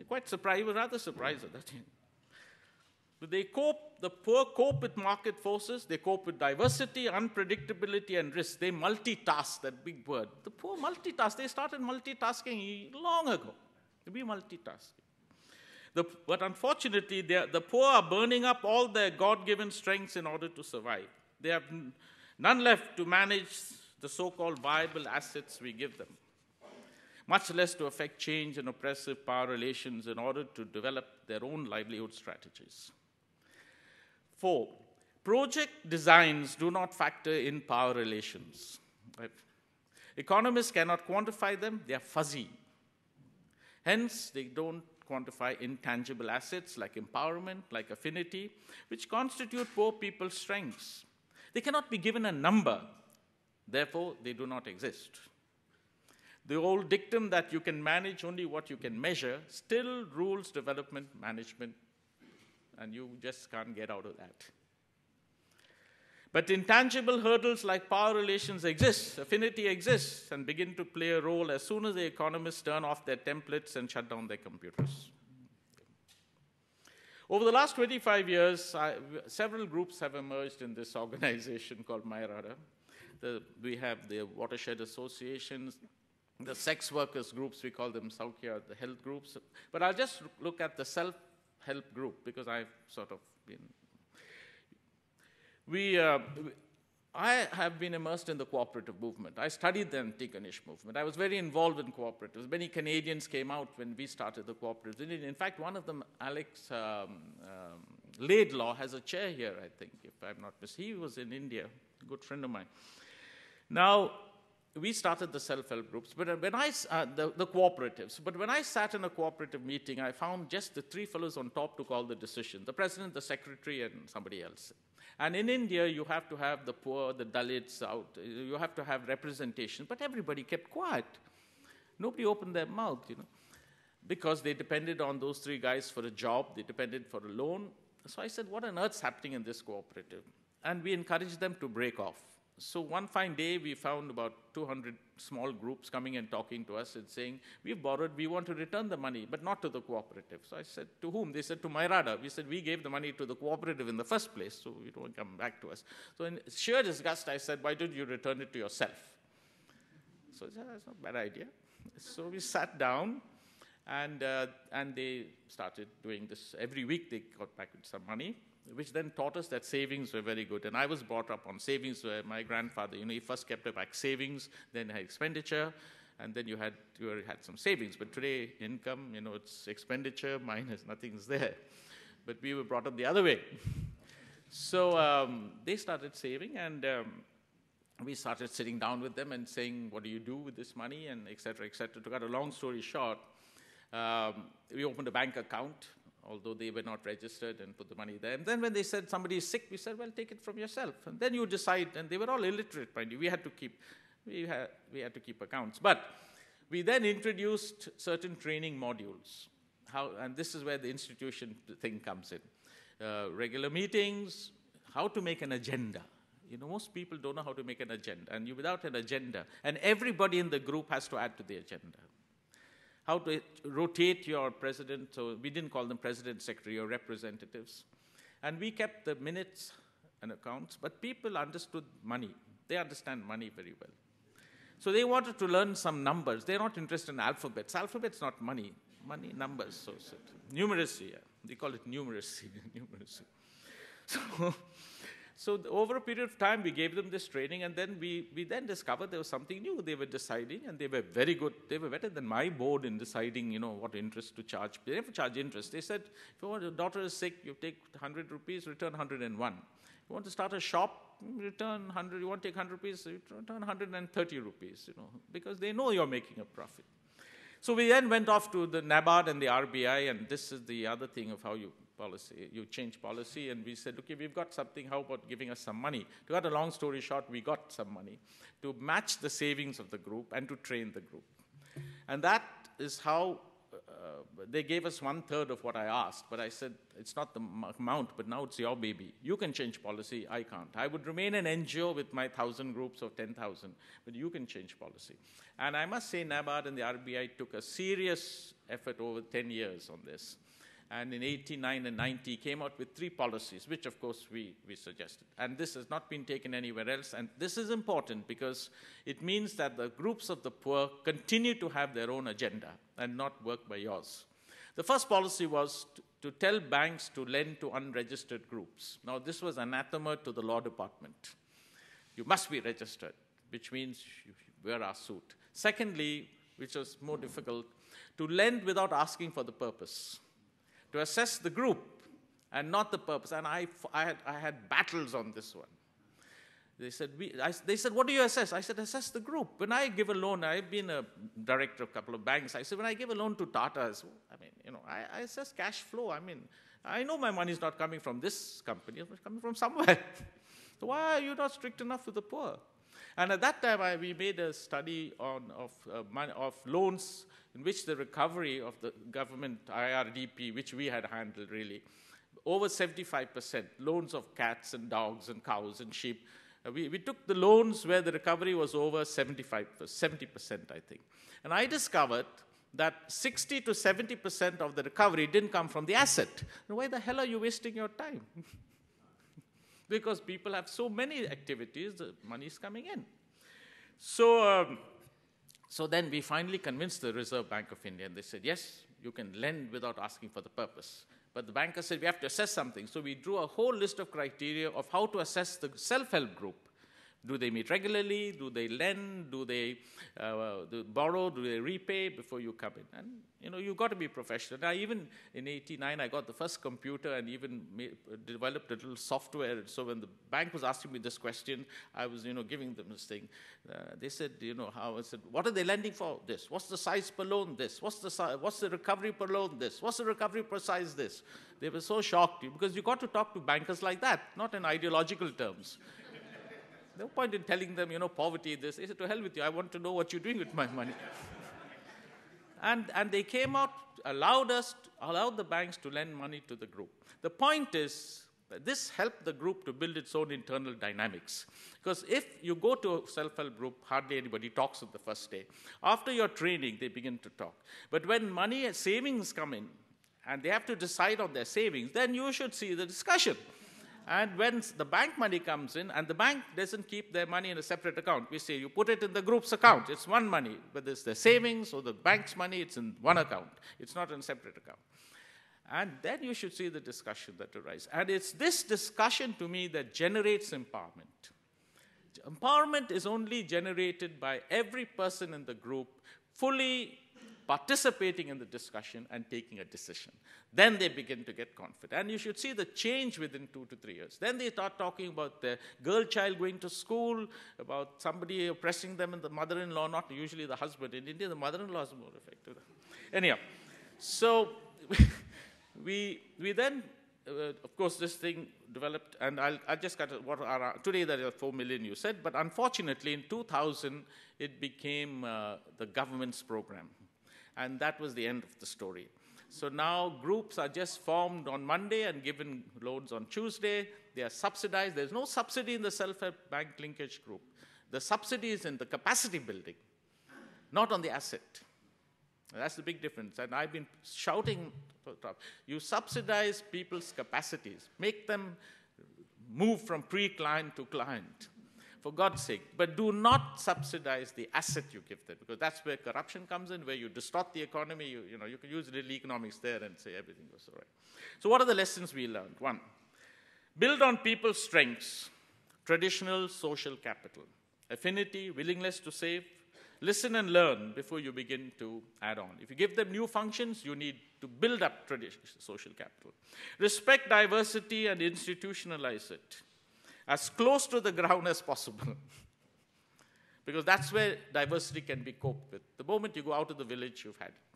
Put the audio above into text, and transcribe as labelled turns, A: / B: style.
A: Quite surprised, he was rather surprised at that. But the poor cope with market forces, they cope with diversity, unpredictability, and risk. They multitask, that big word. The poor multitask, they started multitasking long ago. We multitasking. But unfortunately, the poor are burning up all their God-given strengths in order to survive. They have none left to manage the so-called viable assets we give them, much less to affect change in oppressive power relations in order to develop their own livelihood strategies. 4, project designs do not factor in power relations. Right? Economists cannot quantify them, they are fuzzy. Hence, they don't quantify intangible assets like empowerment, like affinity, which constitute poor people's strengths. They cannot be given a number, therefore they do not exist. The old dictum that you can manage only what you can measure still rules development management, and you just can't get out of that. But intangible hurdles like power relations exist, affinity exists, and begin to play a role as soon as the economists turn off their templates and shut down their computers. Over the last 25 years, several groups have emerged in this organization called MYRADA. We have the watershed associations, the sex workers groups, we call them Saukya, the health groups. But I'll just look at the self-help group because I've sort of been... I have been immersed in the cooperative movement. I studied the anti-Ganesh movement. I was very involved in cooperatives. Many Canadians came out when we started the cooperatives. In fact, one of them, Alex Laidlaw, has a chair here, I think, if I'm not mistaken. He was in India, a good friend of mine. Now, we started the self-help groups, but when the cooperatives. But when I sat in a cooperative meeting, I found just the 3 fellows on top took all the decisions: the president, the secretary, and somebody else. And in India, you have to have the poor, the Dalits out. You have to have representation. But everybody kept quiet. Nobody opened their mouth, because they depended on those 3 guys for a job. They depended for a loan. So I said, what on earth's happening in this cooperative? And we encouraged them to break off. So one fine day, we found about 200 small groups coming and talking to us and saying, we've borrowed, we want to return the money, but not to the cooperative. So I said, to whom? They said, to MYRADA. We said, we gave the money to the cooperative in the first place, so it won't come back to us. So in sheer disgust, I said, why don't you return it to yourself? So I said, that's not a bad idea. So we sat down, and they started doing this. Every week, they got back with some money, which then taught us that savings were very good. And I was brought up on savings where my grandfather, he first kept back savings, then had expenditure, and then you had some savings. But today, income, it's expenditure, minus nothing's there. But we were brought up the other way. So they started saving, and we started sitting down with them and saying, what do you do with this money, and et cetera, et cetera. To cut a long story short, we opened a bank account, although they were not registered, and put the money there. And then when they said somebody is sick, we said, well, take it from yourself. And then you decide, and they were all illiterate, mind you. We had to keep accounts. But we then introduced certain training modules. And this is where the institution thing comes in. Regular meetings, how to make an agenda. Most people don't know how to make an agenda. And without an agenda, and everybody in the group has to add to the agenda. How to rotate your president, so we didn't call them president, secretary, or representatives. And we kept the minutes and accounts, but people understood money. They understand money very well. So they wanted to learn some numbers. They're not interested in alphabets. Alphabet's not money. Money, numbers, numeracy. Yeah. They call it numeracy. So over a period of time, we gave them this training, and then we then discovered there was something new. They were deciding, and they were very good. They were better than my board in deciding, what interest to charge. They never charge interest. They said, if your daughter is sick, you take 100 rupees, return 101. You want to start a shop, return 100. You want to take 100 rupees, return 130 rupees, because they know you're making a profit. So we then went off to the NABARD and the RBI, and this is the other thing of how you change policy, and we said, okay, we've got something, how about giving us some money? To cut a long story short, we got some money to match the savings of the group and to train the group. And that is how they gave us 1/3 of what I asked, but I said, it's not the amount, but now it's your baby. You can change policy, I can't. I would remain an NGO with my 1,000 groups of 10,000, but you can change policy. And I must say NABARD and the RBI took a serious effort over 10 years on this. And in 89 and 90 came out with 3 policies, which of course we suggested. And this has not been taken anywhere else. And this is important because it means that the groups of the poor continue to have their own agenda and not work by yours. The first policy was to tell banks to lend to unregistered groups. Now, this was anathema to the law department. You must be registered, which means you wear our suit. Secondly, which was more difficult, to lend without asking for the purpose. To assess the group and not the purpose. And I had battles on this one. They said, what do you assess? I said, assess the group. When I give a loan, I've been a director of a couple of banks. I said, when I give a loan to Tatas, I assess cash flow. I know my money is not coming from this company, it's coming from somewhere. So why are you not strict enough with the poor? And at that time, we made a study of loans in which the recovery of the government IRDP, which we had handled really, over 75%, loans of cats and dogs and cows and sheep. We took the loans where the recovery was over 70%, I think. And I discovered that 60 to 70% of the recovery didn't come from the asset. And why the hell are you wasting your time? Because people have so many activities, the money is coming in. So then we finally convinced the Reserve Bank of India, and they said, yes, you can lend without asking for the purpose. But the banker said, we have to assess something. So we drew a whole list of criteria of how to assess the self-help group. Do they meet regularly? Do they lend? Do they borrow? Do they repay before you come in? And, you've got to be professional. Now, even in 89, I got the first computer and even developed a little software. So when the bank was asking me this question, I was, giving them this thing. They said, how? I said, what are they lending for? This. What's the size per loan? This. What's the recovery per loan? This. What's the recovery per size? This. They were so shocked because you got to talk to bankers like that, not in ideological terms. No point in telling them, poverty, this. They said, to hell with you, I want to know what you're doing with my money. and they came out, allowed the banks to lend money to the group. The point is that this helped the group to build its own internal dynamics. Because if you go to a self-help group, hardly anybody talks on the first day. After your training, they begin to talk. But when money and savings come in, and they have to decide on their savings, then you should see the discussion. And when the bank money comes in, and the bank doesn't keep their money in a separate account, we say you put it in the group's account. It's one money, whether it's the savings or the bank's money, it's in one account. It's not in a separate account. And then you should see the discussion that arises. And it's this discussion, to me, that generates empowerment. Empowerment is only generated by every person in the group fully participating in the discussion and taking a decision. Then they begin to get confident. And you should see the change within 2 to 3 years. Then they start talking about the girl child going to school, about somebody oppressing them, and the mother-in-law, not usually the husband. In India, the mother-in-law is more effective. Anyhow, so we then, of course, this thing developed, and I just got today there are 4 million, you said, but unfortunately in 2000, it became the government's program. And that was the end of the story. So now groups are just formed on Monday and given loans on Tuesday. They are subsidized. There's no subsidy in the self-help bank linkage group. The subsidy is in the capacity building, not on the asset. That's the big difference. And I've been shouting, you subsidize people's capacities. Make them move from pre-client to client, for God's sake. But do not subsidize the asset you give them, because that's where corruption comes in, where you distort the economy. You can use little economics there and say everything was all right. So what are the lessons we learned? 1, build on people's strengths, traditional social capital, affinity, willingness to save. Listen and learn before you begin to add on. If you give them new functions, you need to build up traditional social capital. Respect diversity and institutionalize it as close to the ground as possible. Because that's where diversity can be coped with. The moment you go out of the village, you've had it.